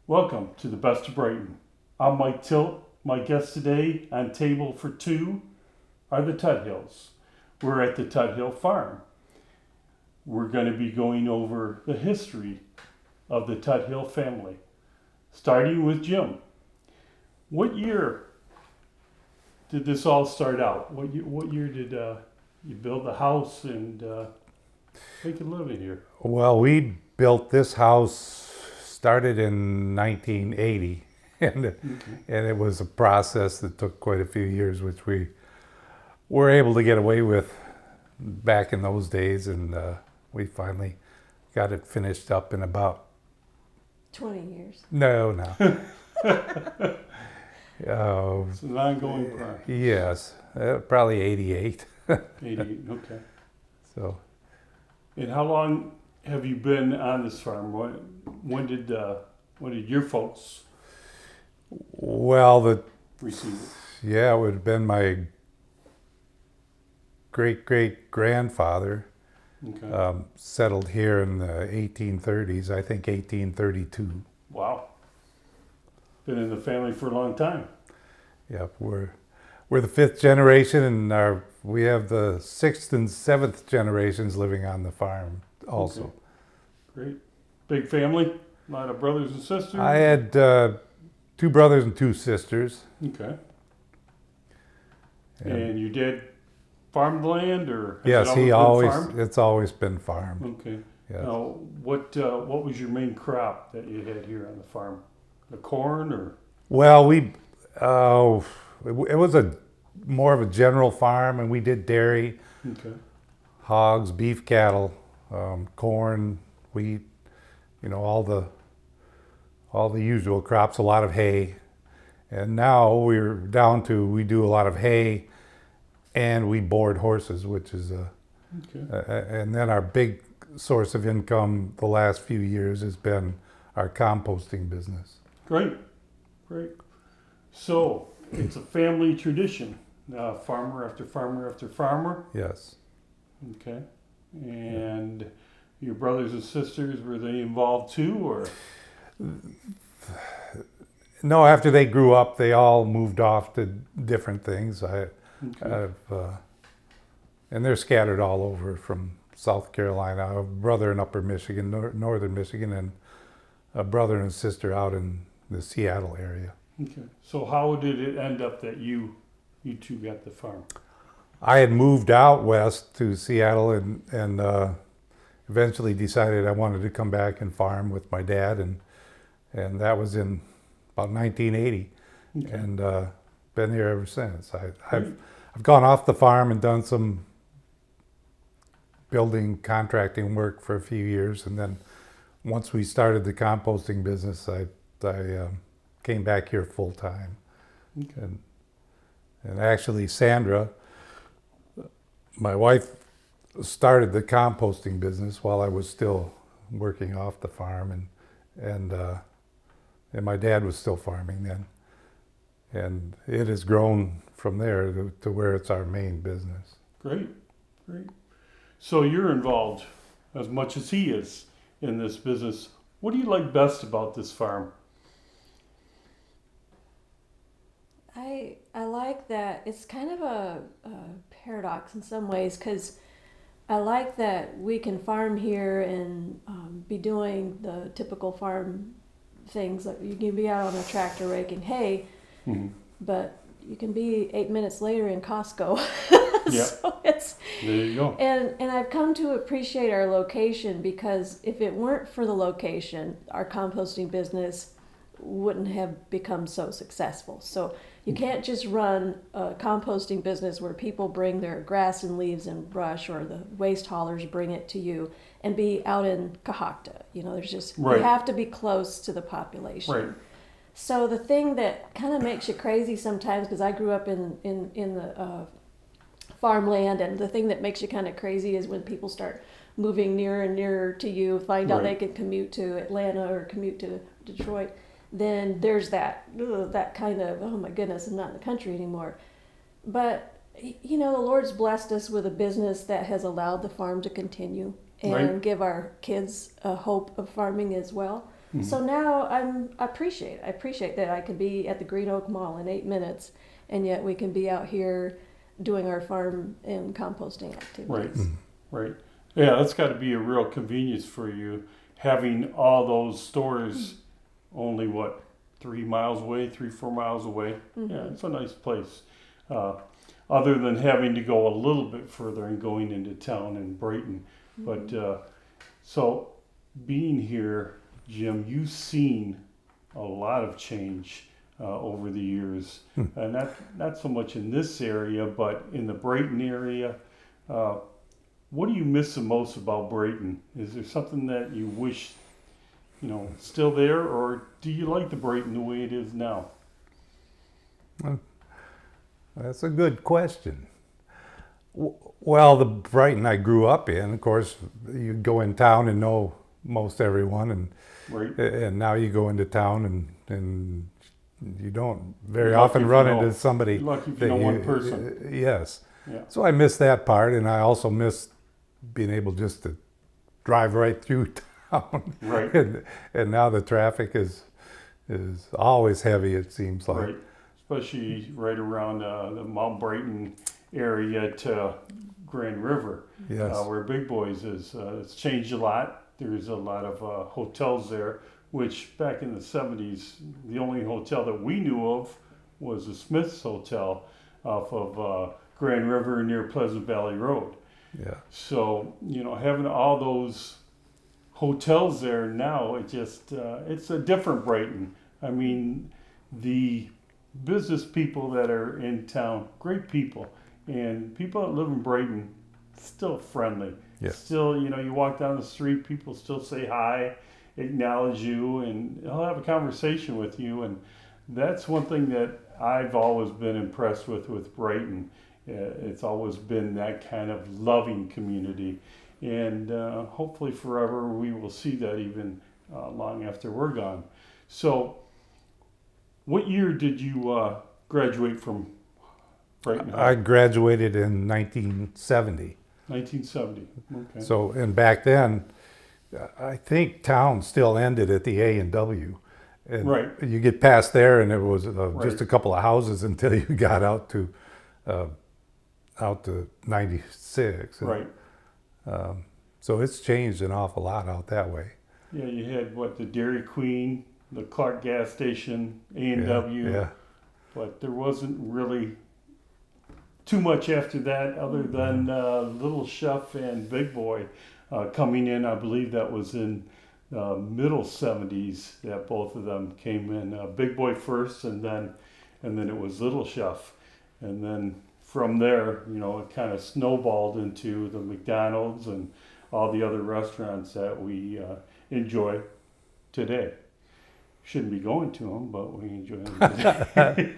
Welcome to the Best of Brighton. I'm Mike Tilt. My guests today on Table for Two are the Tuthills. We're at the Tuthill Farm. We're going to be going over the history of the Tuthill family, starting with Jim. What year did this all start out? What year did you build the house and make a living here? Well, we built this house, started in 1980, and it was a process that took quite a few years, which we were able to get away with back in those days, and we finally got it finished up in about 20 years. no. It's an ongoing process. Yes, probably 88. 88, okay. So And how long have you been on this farm? When did your folks well, receive it? it would have been my great grandfather. Okay. Settled here in the 1830s, I think 1832. Wow. Been in the family for a long time. Yep, we're the fifth generation, and we have the sixth and seventh generations living on the farm also. Okay. Great. Big family? A lot of brothers and sisters? I had two brothers and two sisters. Okay. And And your dad farmed land, or has yes, it he been always, farmed? it's always been farmed. Okay. Yes. Now, what was your main crop that you had here on the farm? The corn, or? Well, it was a more of a general farm, and we did dairy, Okay. hogs, beef cattle, corn, wheat, all the usual crops, a lot of hay. And now we do a lot of hay, and we board horses, which is Okay. and then our big source of income the last few years has been our composting business. Great. Great. So it's a family tradition. Farmer after farmer after farmer. Yes. Okay. And your brothers and sisters, were they involved too, or? No, after they grew up, they all moved off to different things. Okay. And they're scattered all over from South Carolina. I have a brother in Upper Michigan, Northern Michigan, and a brother and sister out in the Seattle area. Okay. So how did it end up that you two got the farm? I had moved out west to Seattle and eventually decided I wanted to come back and farm with my dad, and that was in about 1980, Okay. and been here ever since. Great. I've gone off the farm and done some building contracting work for a few years, and then once we started the composting business, I came back here full time. Okay. And actually, Sandra, my wife, started the composting business while I was still working off the farm, and my dad was still farming then, and it has grown from there to where it's our main business. Great. Great. So you're involved as much as he is in this business. What do you like best about this farm? I like that it's kind of a paradox in some ways, because I like that we can farm here and be doing the typical farm things. Like you can be out on a tractor raking hay, Mm-hmm. but you can be 8 minutes later in Costco. Yeah. So it's There you go. and I've come to appreciate our location, because if it weren't for the location, our composting business wouldn't have become so successful. So you can't just run a composting business where people bring their grass and leaves and brush, or the waste haulers bring it to you, and be out in Cohocton. There's just, Right. you have to be close to the population. Right. So the thing that kind of makes you crazy sometimes, because I grew up in the farmland, and the thing that makes you kind of crazy is when people start moving nearer and nearer to you, find out they Right. can commute to Atlanta or commute to Detroit. Then there's that kind of, oh my goodness, I'm not in the country anymore. But the Lord's blessed us with a business that has allowed the farm to continue and Right. give our kids a hope of farming as well. So now I appreciate that I could be at the Green Oak Mall in 8 minutes, and yet we can be out here doing our farm and composting activities. Right. Yeah, that's got to be a real convenience for you, having all those stores only, what, 3 miles away, 4 miles away. Yeah, it's a nice place. Other than having to go a little bit further and going into town in Brighton. But so being here, Jim, you've seen a lot of change over the years, and not so much in this area, but in the Brighton area. What do you miss the most about Brighton? Is there something that you wish, still there, or do you like the Brighton the way it is now? That's a good question. Well, the Brighton I grew up in, of course, you go in town and know most everyone, Right. and now you go into town and you don't very You're lucky often if run you know- into somebody. you're lucky if you that know one person. Yes. Yeah. So I miss that part, and I also miss being able just to drive right through town. Right. And now the traffic is always heavy, it seems like. Right. Especially right around the Mount Brighton area to Grand River, Yes. where Big Boys is. It's changed a lot. There's a lot of hotels there, which back in the 70s, the only hotel that we knew of was the Smith's Hotel off of Grand River near Pleasant Valley Road. Yeah. So, having all those hotels there now, it's a different Brighton. I mean, the business people that are in town, great people, and people that live in Brighton, still friendly. Yes. Still, you walk down the street, people still say hi, acknowledge you, and they'll have a conversation with you. And that's one thing that I've always been impressed with Brighton. It's always been that kind of loving community. And hopefully forever we will see that even long after we're gone. So, what year did you graduate from Brighton High? I graduated in 1970. 1970. Okay. So, and back then, I think town still ended at the A and W. And Right. you get past there, and it was Right. just a couple of houses until you got out to 96. And, Right. So it's changed an awful lot out that way. Yeah, you had the Dairy Queen, the Clark gas station, A&W, Yeah. but there wasn't really too much after that other than Little Chef and Big Boy coming in. I believe that was in middle 70s that both of them came in. Big Boy first, and then it was Little Chef, and then from there, it kind of snowballed into the McDonald's and all the other restaurants that we enjoy today. Shouldn't be going to them, but we enjoy them today.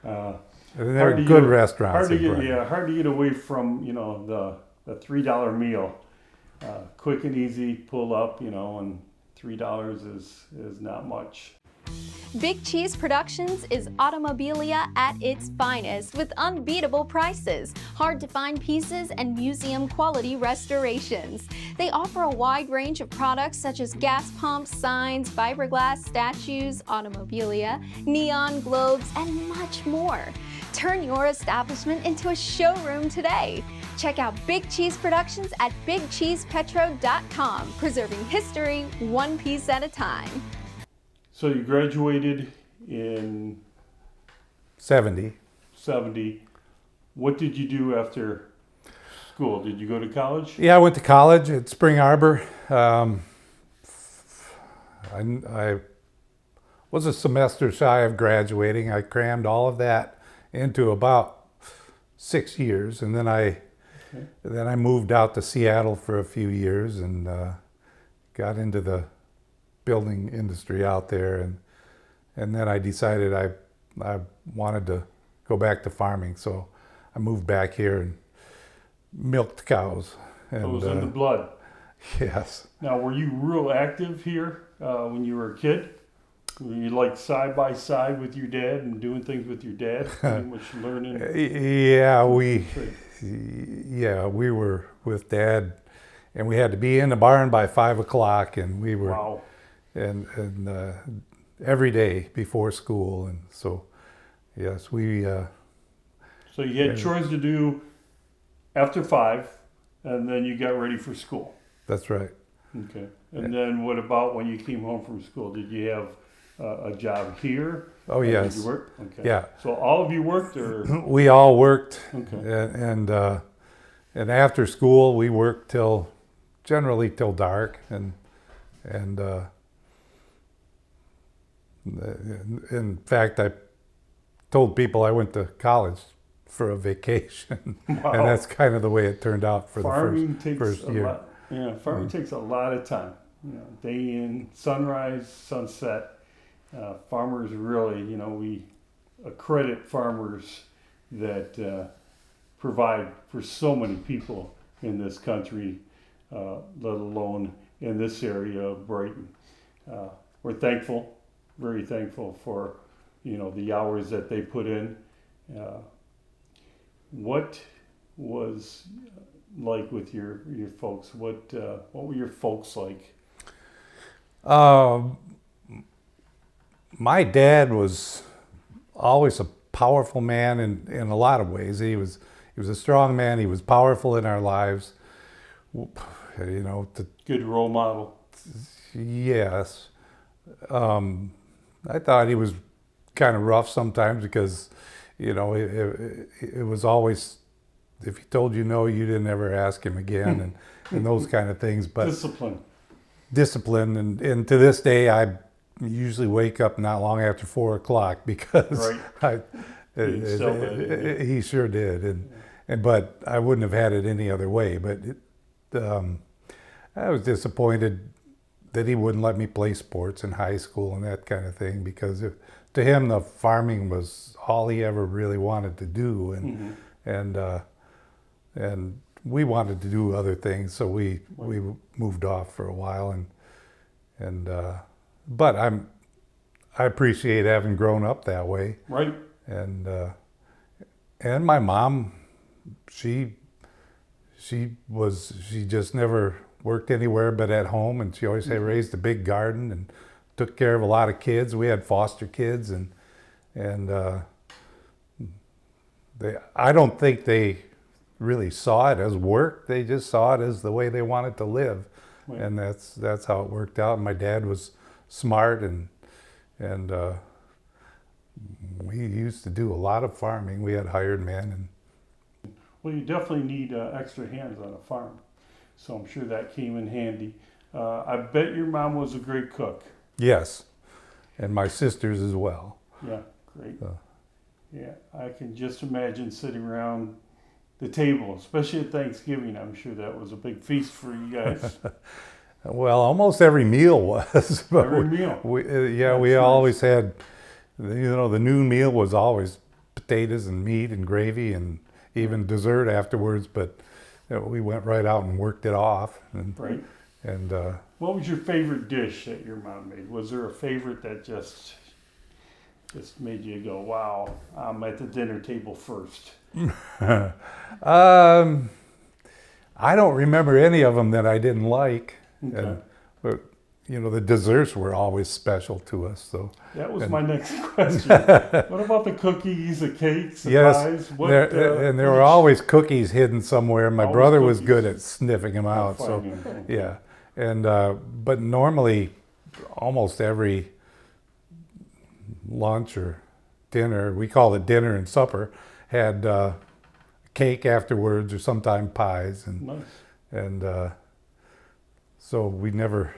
And they're Hard to good get- restaurants. hard to in get, Brighton. yeah, hard to get away from the $3 meal. Quick and easy, pull up, and $3 is not much. Big Cheese Productions is automobilia at its finest with unbeatable prices, hard to find pieces, and museum quality restorations. They offer a wide range of products such as gas pumps, signs, fiberglass statues, automobilia, neon globes, and much more. Turn your establishment into a showroom today. Check out Big Cheese Productions at bigcheesepetro.com, preserving history one piece at a time. So you graduated in 70. 70. What did you do after school? Did you go to college? Yeah, I went to college at Spring Arbor. I was a semester shy of graduating. I crammed all of that into about 6 years, and then I moved out to Seattle for a few years and got into the building industry out there, and then I decided I wanted to go back to farming, so I moved back here and milked cows. And, It was in the blood. Yes. Now, were you real active here when you were a kid? Were you like side by side with your dad and doing things with your dad? Pretty much learning. Yeah, we were with Dad, and we had to be in the barn by 5 o'clock, and we were. Wow. and every day before school, and so yes, we. So you had Yeah. chores to do after 5, and then you got ready for school. That's right. Okay. And then what about when you came home from school? Did you have a job here? Oh Or Did yes, you work? Okay. yeah. So all of you worked, or We all worked, okay. and after school we worked generally till dark, and in fact I told people I went to college for a vacation, Wow. and that's kind of the way it turned out for Farming the takes first a year. lot. Yeah, farming takes a lot of time. You know, day in, sunrise, sunset. Farmers really, we accredit farmers that provide for so many people in this country, let alone in this area of Brighton. We're thankful, very thankful for, the hours that they put in. What was like with your folks? What were your folks like? My dad was always a powerful man in a lot of ways. He was a strong man. He was powerful in our lives. Good role model. Yes. I thought he was kind of rough sometimes because, it was always, if he told you no, you didn't ever ask him again, and those kind of things. But Discipline. and to this day, I usually wake up not long after 4 o'clock because Right. He instilled that in you. he sure did, but I wouldn't have had it any other way. But I was disappointed that he wouldn't let me play sports in high school and that kind of thing, because to him the farming was all he ever really wanted to do, and we wanted to do other things, so we moved off for a while, but I appreciate having grown up that way. Right. And my mom, she just never worked anywhere but at home, and she always had raised a big garden and took care of a lot of kids. We had foster kids, and I don't think they really saw it as work. They just saw it as the way they wanted to live, Right. and that's how it worked out. My dad was smart, and we used to do a lot of farming. We had hired men, and Well, you definitely need extra hands on a farm, so I'm sure that came in handy. I bet your mom was a great cook. yes, and my sisters as well. Yeah, great. Yeah, I can just imagine sitting around the table, especially at Thanksgiving. I'm sure that was a big feast for you guys. Well, almost every meal was. but Every meal. We That's we nice. always had, the noon meal was always potatoes and meat and gravy and even dessert afterwards. But we went right out and worked it off. Right. And What was your favorite dish that your mom made? Was there a favorite that just made you go, "Wow, I'm at the dinner table first"? I don't remember any of them that I didn't like. Okay. But the desserts were always special to us. So That was my next question. What about the cookies, the cakes, the yes, pies? What, and there were always cookies hidden somewhere. My Always brother was cookies. good at sniffing them out. So yeah, and but normally, almost every lunch or dinner, we called it dinner and supper, had cake afterwards, or sometimes pies, Nice. and so we never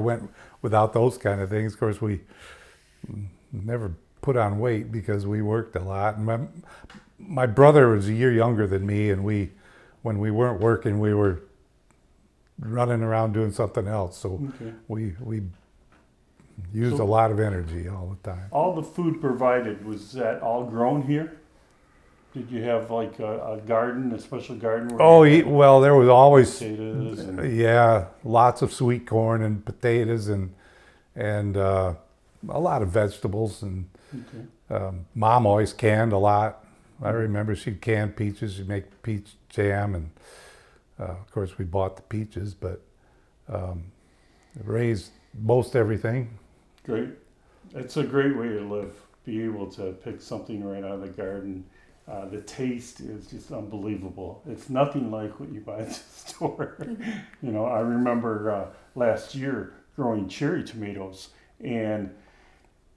went without those kind of things. Of course, we never put on weight because we worked a lot. And my brother was a year younger than me, and when we weren't working, we were running around doing something else. So Okay. we used So- a lot of energy all the time. All the food provided, was that all grown here? Did you have like a garden, a special garden? Where Oh, you had well, there was always potatoes and yeah, lots of sweet corn and potatoes and a lot of vegetables, and okay. Mom always canned a lot. I remember she'd can peaches, she'd make peach jam, and of course we bought the peaches, but raised most everything. Great. It's a great way to live. Be able to pick something right out of the garden. The taste is just unbelievable. It's nothing like what you buy at the store. You know, I remember last year growing cherry tomatoes, and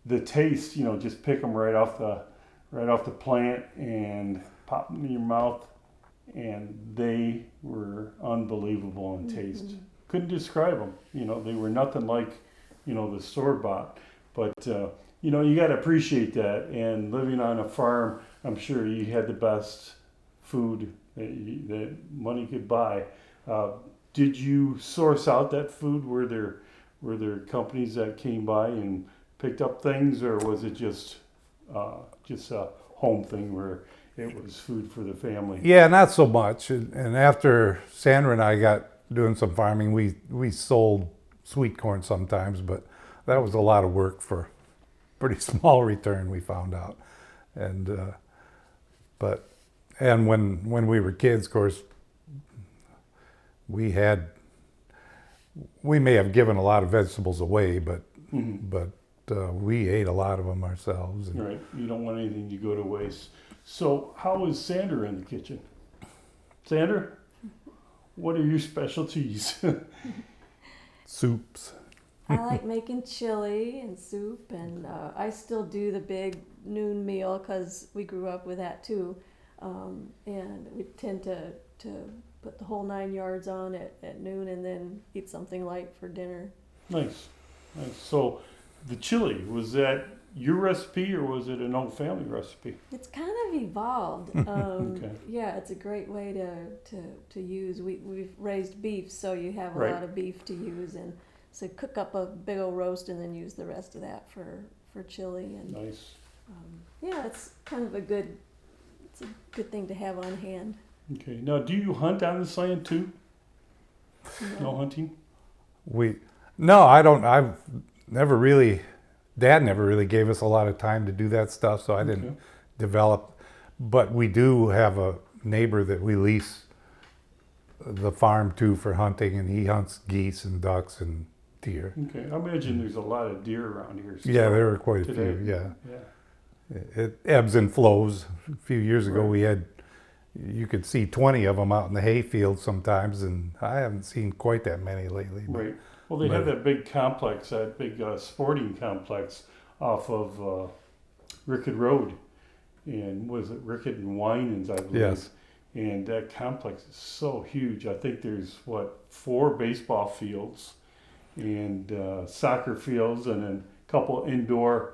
the taste. You know, just pick them right off the plant and pop them in your mouth, and they were unbelievable in taste. Couldn't describe them. You know, they were nothing like, you know, the store bought. But you know, you got to appreciate that. And living on a farm, I'm sure you had the best food that money could buy. Did you source out that food? Were there companies that came by and picked up things, or was it just a home thing where it was food for the family? Yeah, not so much. And after Sandra and I got doing some farming, we sold sweet corn sometimes, but that was a lot of work for pretty small return, we found out. And when we were kids, of course, we may have given a lot of vegetables away, but we ate a lot of them ourselves. And Right. You don't want anything to go to waste. So how is Sandra in the kitchen? Sandra, what are your specialties? soups. I like making chili and soup, and I still do the big noon meal because we grew up with that too. And we tend to put the whole 9 yards on at noon and then eat something light for dinner. Nice. So the chili, was that your recipe or was it an old family recipe? It's kind of evolved. Okay. Yeah, it's a great way to use. We've raised beef, so you have a Right. lot of beef to use, and so cook up a big old roast and then use the rest of that for chili. And Nice. yeah, it's kind of a good thing to have on hand. Okay. Now, do you hunt on this land too? No hunting? No, I don't. I've never really. Dad never really gave us a lot of time to do that stuff, so I didn't Okay. develop. But we do have a neighbor that we lease the farm to for hunting, and he hunts geese and ducks and deer. Okay. I imagine there's a lot of deer around here. Still Yeah, there were quite a today. few. Yeah, Yeah. it ebbs and flows. A few years ago, you could see 20 of them out in the hayfield sometimes, and I haven't seen quite that many lately. but- Right. Well, they have that big complex, that big sporting complex off of Rickett Road. And was it Rickett and Winans, I believe? Yes. And that complex is so huge. I think there's, 4 baseball fields and soccer fields, and then a couple indoor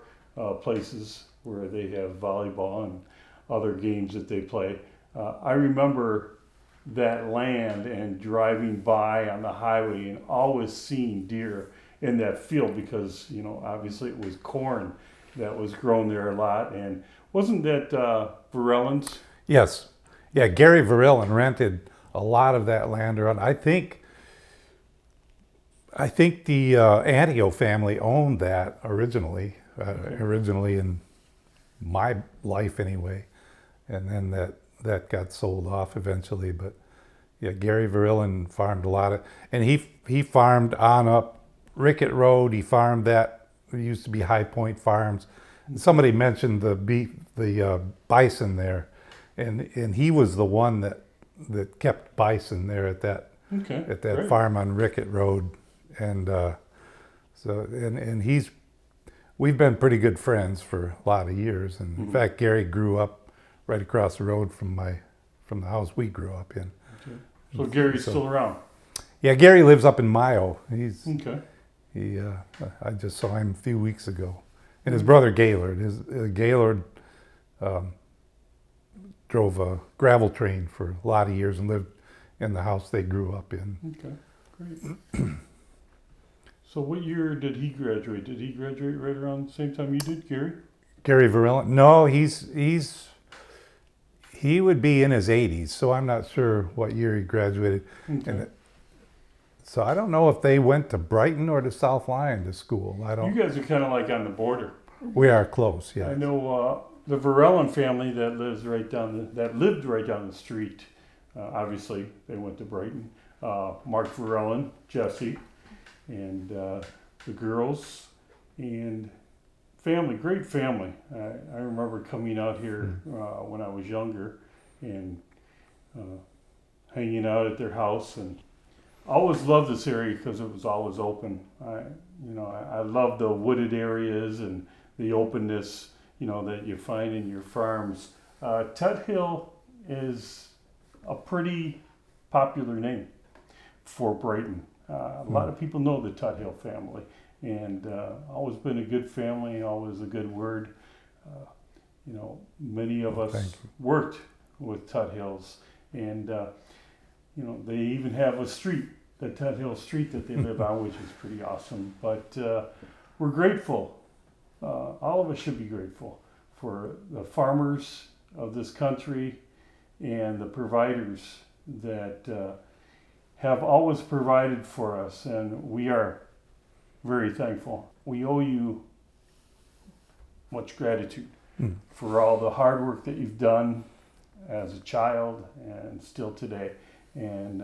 places where they have volleyball and other games that they play. I remember that land and driving by on the highway and always seeing deer in that field because, you know, obviously it was corn that was grown there a lot. And wasn't that Varellan's? Yes. Yeah, Gary Verrillen rented a lot of that land around. I think the Antio family owned that originally in my life anyway. And then that got sold off eventually. But yeah, Gary Verrillen farmed a lot of, and he farmed on up Rickett Road. He farmed that. It used to be High Point Farms. And somebody mentioned the bison there, and he was the one that kept bison there at that Great. farm on Rickett Road, and we've been pretty good friends for a lot of years. And in fact, Gary grew up right across the road from the house we grew up in. Okay. So Gary's still around? Yeah, Gary lives up in Mayo. Okay. I just saw him a few weeks ago. And his brother Gaylord. Gaylord drove a gravel train for a lot of years and lived in the house they grew up in. Okay, great. So what year did he graduate? Did he graduate right around the same time you did, Gary? Gary Verrillen? No, he would be in his 80s, so I'm not sure what year he graduated. Okay. And so I don't know if they went to Brighton or to South Lyon to school. You guys are kind of like on the border. We are close, yeah. I know the Varellan family that lived right down the street. Obviously, they went to Brighton. Mark Varellan, Jesse, and the girls, and family, great family. I remember coming out here when I was younger and hanging out at their house, and I always loved this area because it was always open. I love the wooded areas and the openness, that you find in your farms. Tut Hill is a pretty popular name for Brighton. A lot of people know the Tut Hill family, and always been a good family, always a good word. Many of us Thank you. worked with Tut Hills, and they even have a street, the Tut Hill Street that they live on, which is pretty awesome. But we're grateful. All of us should be grateful for the farmers of this country and the providers that have always provided for us, and we are very thankful. We owe you much gratitude for all the hard work that you've done as a child and still today, and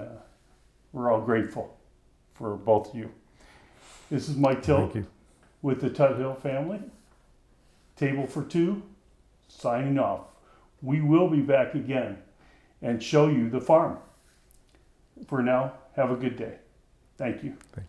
we're all grateful for both of you. This is Mike Tilt Thank you. with the Tut Hill family. Table for two, signing off. We will be back again and show you the farm. For now, have a good day. Thank you. Thank you.